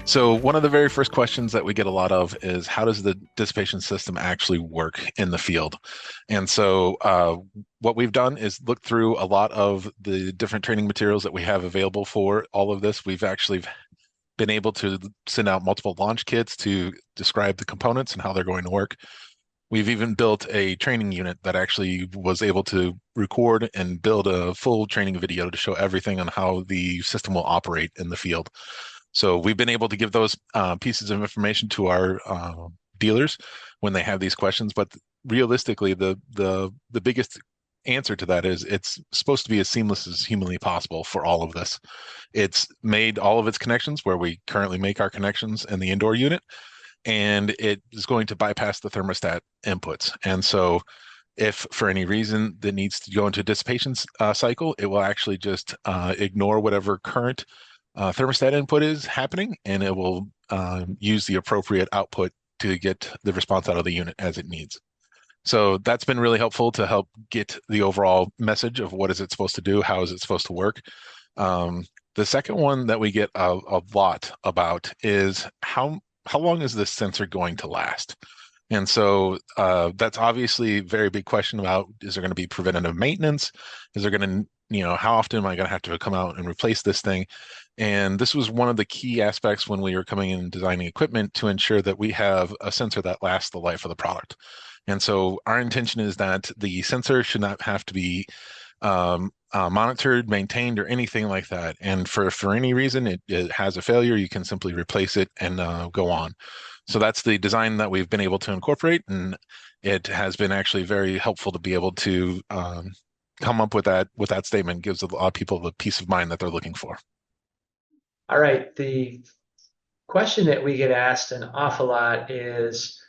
So one of the very first questions that we get a lot of is how does the dissipation system actually work in the field? And so what we've done is look through a lot of the different training materials that we have available for all of this. We've actually been able to send out multiple launch kits to describe the components and how they're going to work. We've even built a training unit that actually was able to record and build a full training video to show everything on how the system will operate in the field. So we've been able to give those pieces of information to our dealers when they have these questions. But realistically, the biggest answer to that is it's supposed to be as seamless as humanly possible for all of this. It's made all of its connections where we currently make our connections in the indoor unit, and it is going to bypass the thermostat inputs. And so if for any reason that needs to go into a dissipation cycle, it will actually just ignore whatever current thermostat input is happening, and it will use the appropriate output to get the response out of the unit as it needs. So that's been really helpful to help get the overall message of what is it supposed to do, how is it supposed to work. The second one that we get a lot about is how long is this sensor going to last? And so that's obviously a very big question about, is there going to be preventative maintenance? Is there going to, how often am I going to have to come out and replace this thing? And this was one of the key aspects when we were coming in and designing equipment to ensure that we have a sensor that lasts the life of the product. And so our intention is that the sensor should not have to be monitored, maintained, or anything like that. And for any reason it has a failure, you can simply replace it and go on. So that's the design that we've been able to incorporate, and it has been actually very helpful to be able to come up with that statement. Gives a lot of people the peace of mind that they're looking for. All right. The question that we get asked an awful lot is,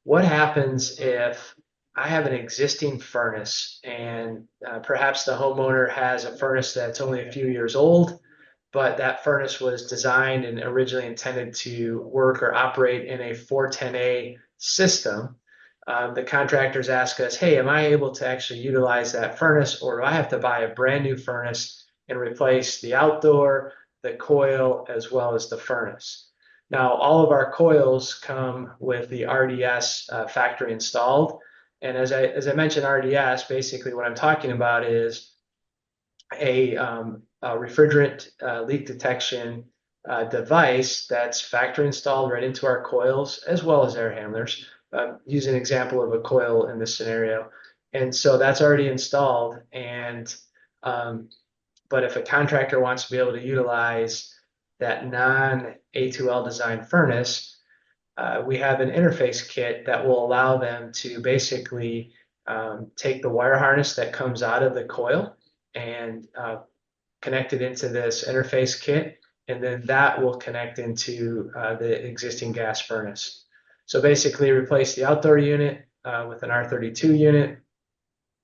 what happens if I have an existing furnace and perhaps the homeowner has a furnace that's only a few years old, but that furnace was designed and originally intended to work or operate in a 410A system. The contractors ask us, hey, am I able to actually utilize that furnace, or do I have to buy a brand new furnace and replace the outdoor, the coil, as well as the furnace? Now, all of our coils come with the RDS factory installed. And as I mentioned, RDS, basically what I'm talking about is a refrigerant leak detection device that's factory installed right into our coils as well as air handlers. Use an example of a coil in this scenario. And so that's already installed. And but if a contractor wants to be able to utilize that non-A2L design furnace, we have an interface kit that will allow them to basically take the wire harness that comes out of the coil and connect it into this interface kit, and then that will connect into the existing gas furnace. So basically replace the outdoor unit with an R32 unit,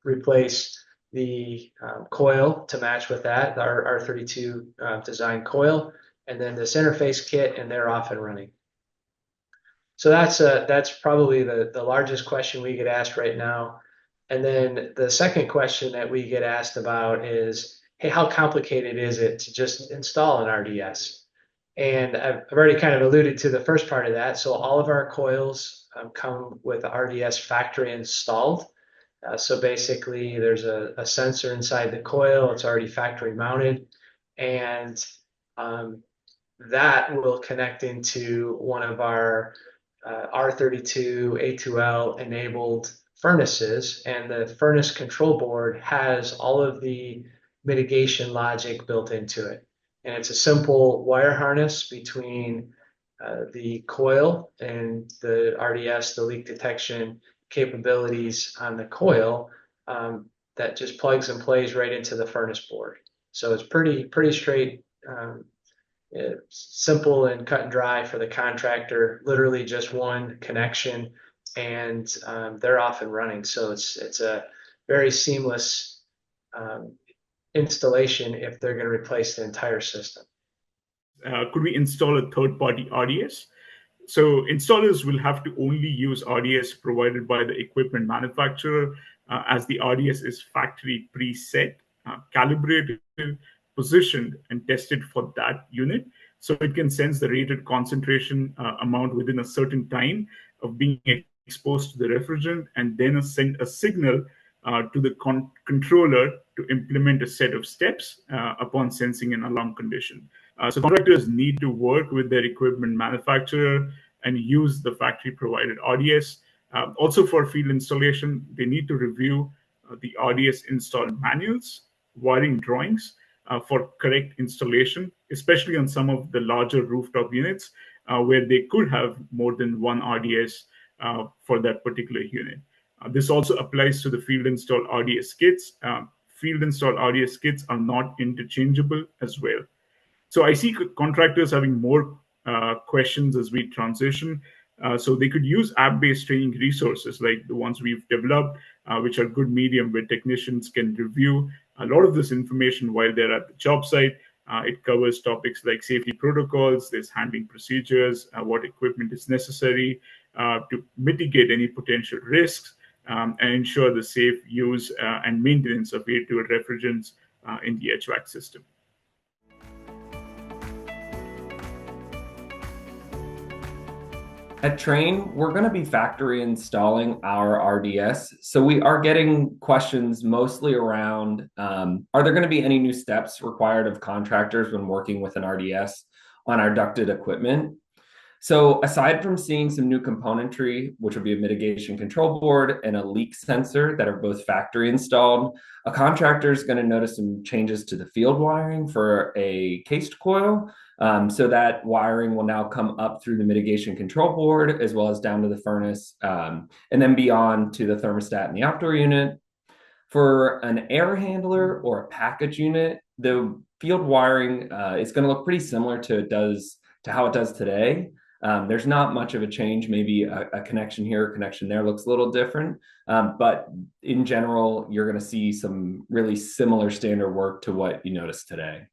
replace the coil to match with that, our R32 design coil, and then this interface kit, and they're off and running. So that's probably the largest question we get asked right now. And then the second question that we get asked about is, hey, how complicated is it to just install an RDS? And I've already kind of alluded to the first part of that. So all of our coils come with RDS factory installed. So basically there's a sensor inside the coil. It's already factory mounted. And that will connect into one of our R32 A2L enabled furnaces, and the furnace control board has all of the mitigation logic built into it. And it's a simple wire harness between the coil and the RDS, the leak detection capabilities on the coil, that just plugs and plays right into the furnace board. So it's pretty straight, simple and cut and dry for the contractor. Literally just one connection, and they're off and running. So it's a very seamless installation if they're going to replace the entire system. Could we install a third-party RDS? So installers will have to only use RDS provided by the equipment manufacturer, as the RDS is factory preset, calibrated, positioned, and tested for that unit. So it can sense the rated concentration amount within a certain time of being exposed to the refrigerant, and then send a signal to the controller to implement a set of steps upon sensing an alarm condition. So contractors need to work with their equipment manufacturer and use the factory provided RDS. Also for field installation, they need to review the RDS install manuals, wiring drawings for correct installation, especially on some of the larger rooftop units where they could have more than one RDS for that particular unit. This also applies to the field installed RDS kits. Field installed RDS kits are not interchangeable as well. So I see contractors having more questions as we transition. So they could use app-based training resources like the ones we've developed, which are good medium where technicians can review a lot of this information while they're at the job site. It covers topics like safety protocols, there's handling procedures, what equipment is necessary to mitigate any potential risks, and ensure the safe use and maintenance of air-to refrigerants in the HVAC system. At Train, we're going to be factory installing our RDS. So we are getting questions mostly around, are there going to be any new steps required of contractors when working with an RDS on our ducted equipment? So aside from seeing some new componentry, which will be a mitigation control board and a leak sensor that are both factory installed, a contractor is going to notice some changes to the field wiring for a cased coil. So that wiring will now come up through the mitigation control board as well as down to the furnace, and then beyond to the thermostat in the outdoor unit. For an air handler or a package unit, the field wiring is going to look pretty similar to how it does today. There's not much of a change. Maybe a connection here, a connection there looks a little different. But in general, you're going to see some really similar standard work to what you notice today.